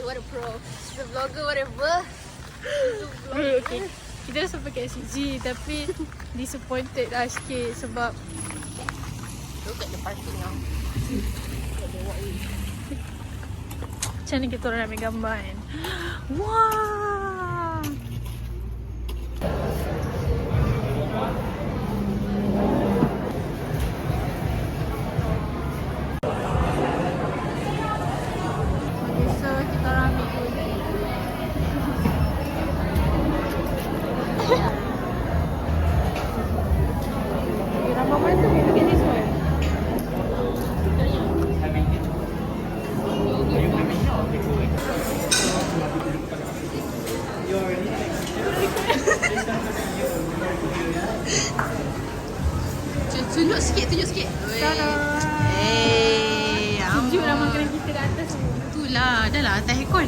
what a pro. She's a vlogger, whatever. Okay. Kita dah sampai kat SCG tapi disappointed lah sikit sebab Look at the parking now. macam ni kita orang nak ambil gambar kan. Wah. Okay, so kita orang ambil dulu. Nama mana tu? Look at this one. Tunjuk sikit, tunjuk sikit. Tada. Sejuk lah makanan kita kat atas tu. Itulah, dah lah atas aircon.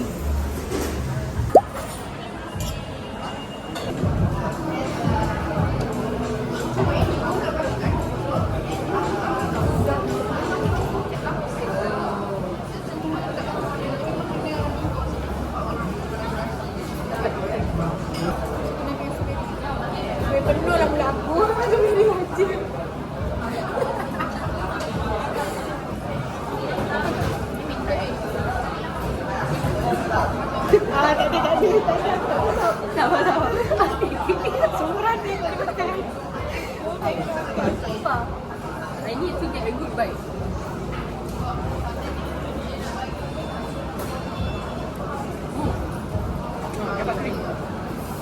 Penuh lah pula aku. Aku pilih macam. Tak ada. Sabar. Seorang ni tak makan. I need to get a good bite.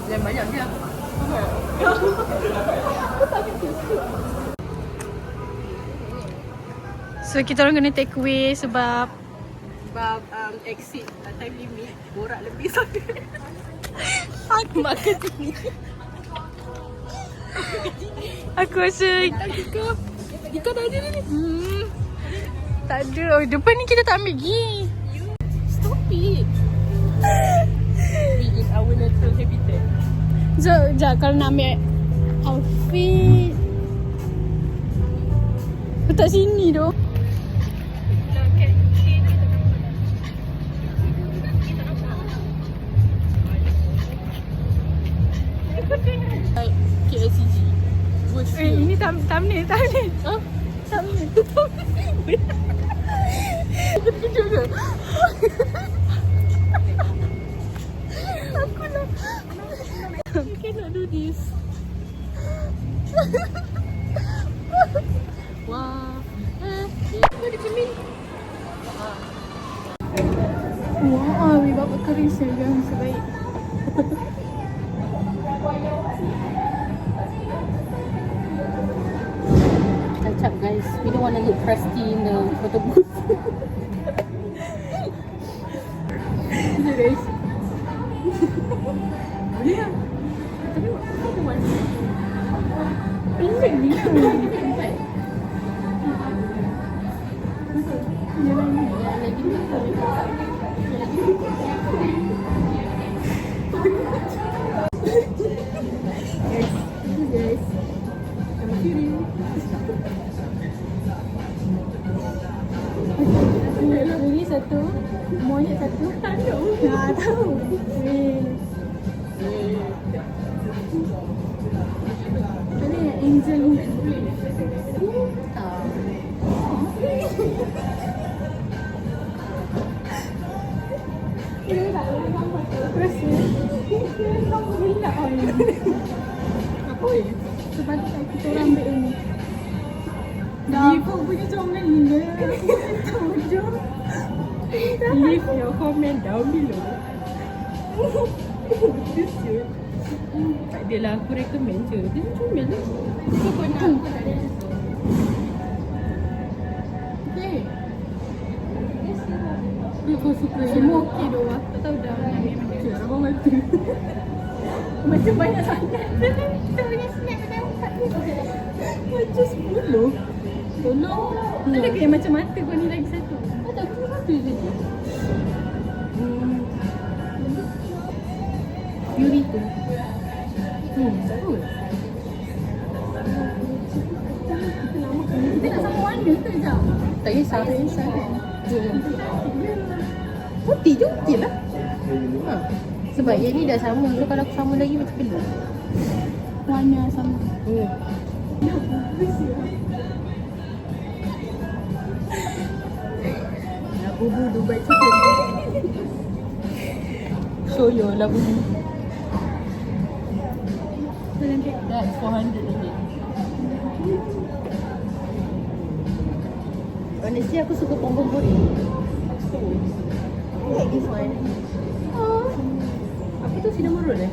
Jangan banyak dia. So kita orang kena take away sebab Exit time limit. Borak lebih sangat. aku makan sini. Aku rasa Ika dah ada ni. tak ada. Oh, depan ni kita tak ambil lagi. Stop it. Be in our natural habitat. Sekejap kalau nak ambil outfit letak sini tu. KLCG. Ini thumbnail. Huh? Thumbnail. Kejap ke? Aku nak. You cannot do this. Wah. Kau ada cermin? Wah, we bawa kering sekarang sebaik. Catch up guys. We don't want to look crusty in the photo booth. Okay guys. Boleh lah. Tapi apa warna? Pendek ni. Jalan ni. Guys. I'm kidding. Ini satu, monyet satu. Tahu. Ada yang angel ni. Dia tak boleh nampak. Aku rasa kamu hilang ni. Apa ni? Sepatutnya kita orang ambil ni. Ibu punya comel ni dia. Leave your comment down below. This shoot. Tak adalah, aku recommend je. Dia comel lah. Kau nak aku tak ada. Okay. Aku suka semua okey doh. Aku tak tahu dah nak ambil mana. Abang mati. Macam banyak sangat. Kita punya snack dah empat ni. Macam 10. Tolong. Ada ke yang macam mata kau ni lagi satu? Ada, aku satu je. Yuri tu. Bagus. Kita nak sama warna ke jap? Tak kisah. Tak kisah kan? Putih je okey lah. Sebab yang ni dah sama. So kalau aku sama lagi macam pelik. Warna sama. Labubu Dubai Chicken. Show your labubu. That's 400 ringgit. Honestly aku suka pompom goreng. I like this one. Oh. Apa tu cinnamon roll eh?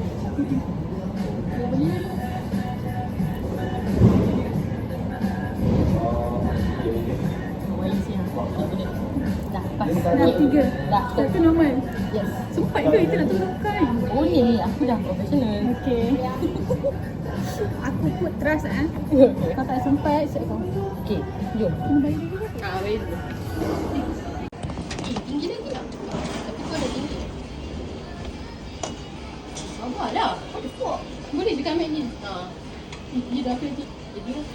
Dah pas. Dah 3. Dah. Satu normal. Yes. Sempat ke kita nak tukar? Boleh, aku dah professional. Okay. Aku put trust Kau tak sempat, siap kau. Okay, jom. Kena bayar dulu. Bayar dulu. Tinggi lagi tak? Tapi kau dah tinggi. Sabarlah. What the fuck? Boleh dekat mat ni. Dia dah kena jadi lah.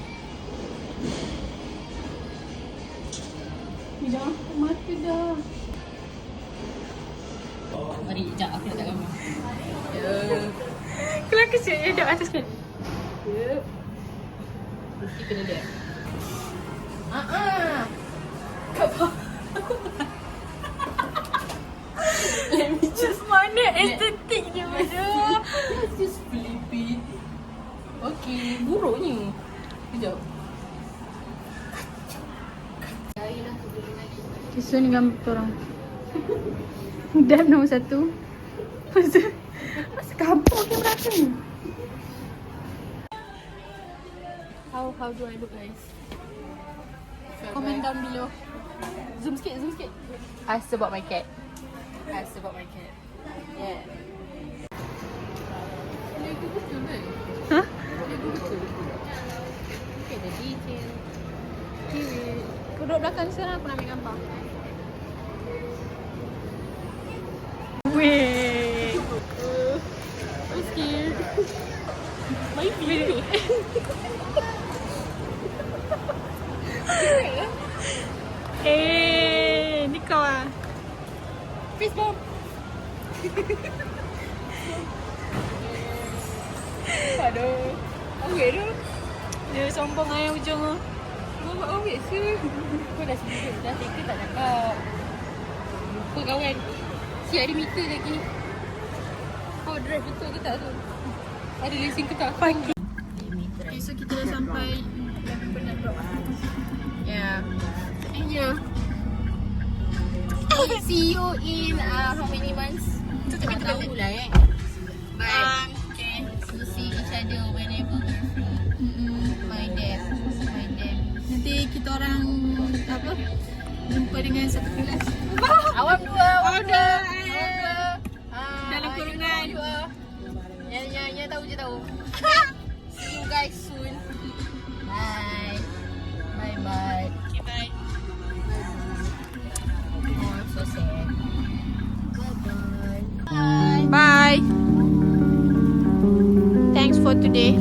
Ni dah mata dah. Mari, sekejap aku nak tak gambar. Kalau kesian dia duduk atas kan? Yup. Mesti kena dia. Let me just Mana estetiknya bodoh. Let's just flip it. Okay, buruknya. Sekejap. Okay, so ni gambar korang. Dah nombor 1. Masa kampung ke berapa ni? How do I look, guys? Comment down below. Zoom sikit. Ask about my cat. Yeah. Lego betul kan? Hah? Lego betul. Look at the detail. Okay, kau duduk belakang sekarang aku nak ambil gambar. Weh. I'm scared. My feet. Ni kau ah. Fist bump. Aduh. Awet tu. Dia sombong ayam ujung tu. Bapak awet sih. Kau dah sebut dah teka tak cakap. Lupa kawan. Si ada meter lagi. Kau drive betul ke tak tu? Ada lesen ke tak? Pagi. Okay, so kita dah sampai penat drop. Yeah. Yeah. See you in how many months? Tak tahu lah But Okay. we'll see each other whenever we're free. My dad. Nanti kita orang apa? Jumpa dengan satu kelas. Awam dua. Dalam kurungan. Yang tahu je tahu. See you guys soon. Bye. Bye. Okay, bye. Oh, I'm so sad. Bye. Bye. Thanks for today.